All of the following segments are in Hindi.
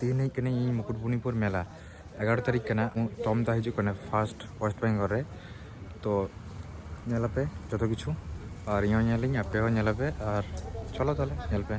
तीन कने मुकुटमणिपुर मेला 11 तारीख कना टॉम दा हिजु कना फर्स्ट वेस्ट बेंगल रे तो नेलापे जतो किछु और इयो नेलिंग आपे हो नेलापे और चलो ताले नेलपे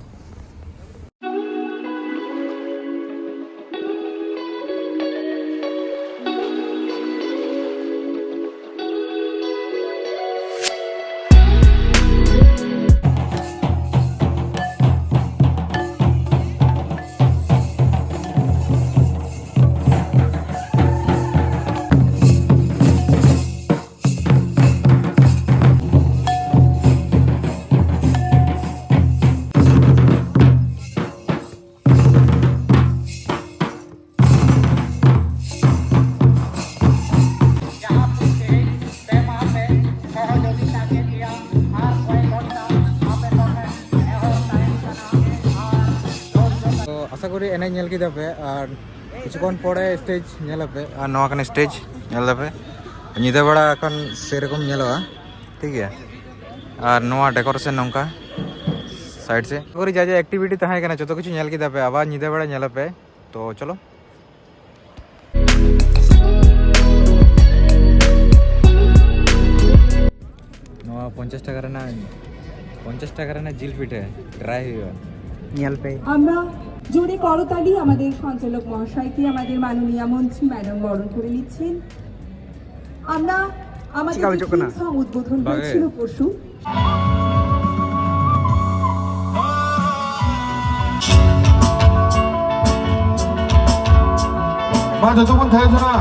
आशा करी एने नेल किदा पे और किछुक्षण परे स्टेज नेलापे और नवा कने स्टेज नेलापे निदा बड़ा एखन सेरकम नेलवा ठीक है और नवा डेकोरेशन नंका साइड से करी जा एक्टिविटी तहां कने जतो किछु नेल किदा पे आबार निदा बड़ा नेलापे तो चलो नवा 50 টাকা রে না জিল পিঠে ড্রাই হইবা নেলপে আমরা জোরে করতালি আমাদের সঞ্চালক মহাশয়কে আমাদের মাননীয় মন্ত্রী ম্যাডাম বরণ করে নিচ্ছেন আমরা আমাদের উদ্বোধন হয়েছিল পরশু মা যতক্ষণ থাকে না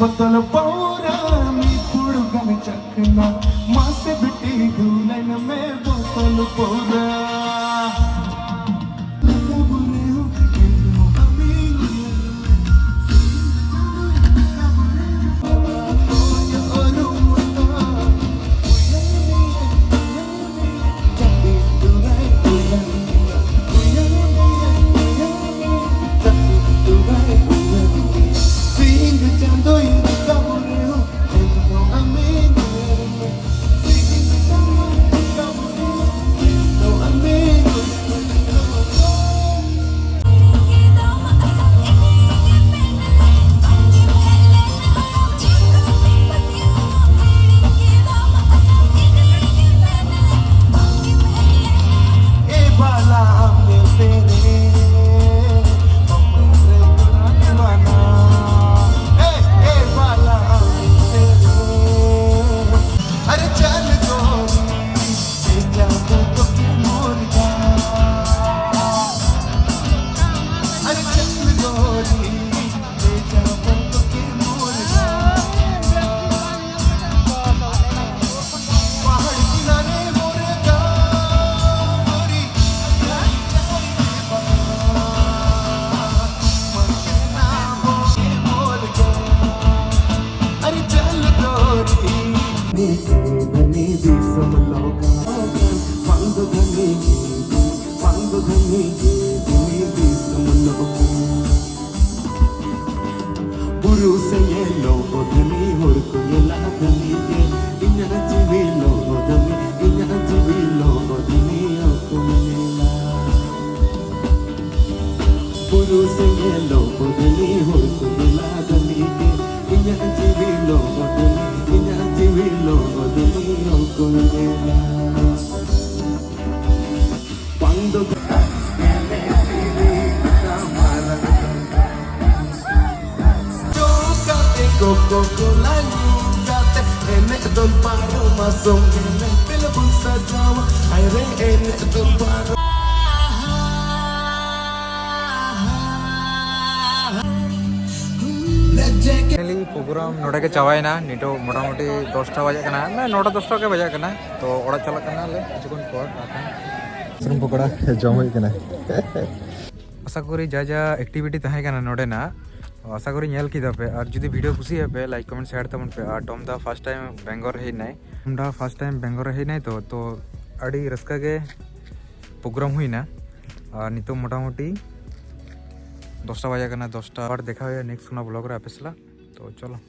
बतल पौरा मी पुड़गन चखना माँ से बिटी दुल्हन में बोतल पौरा प्रोग्राम नोडे के चावायना निटो मोटामुटी 10टा बजे कना ना 9टा 10टा के बजे कना तो ओड़ा चला कना ले किछुक्षण पर सुरम पकोड़ा जम होई कना आशा करी जा जा एक्टिविटी तहे कना नोडे ना आशा करी नेल किदा पे और जुदी वीडियो खुशी है पे लाइक कमेंट शेयर तमन पे और टॉम दा फर्स्ट टाइम बेंगलोर है नहीं टॉम दा फर्स्ट टाइम बेंगलोर है नहीं तो अड़ी रस्का के प्रोग्राम हुई ना और नितो मोटामुटी 10टा बजा करना 10टा और देखा हुआ नेक्स्ट ब्लॉग रे आपे सला तो चलो।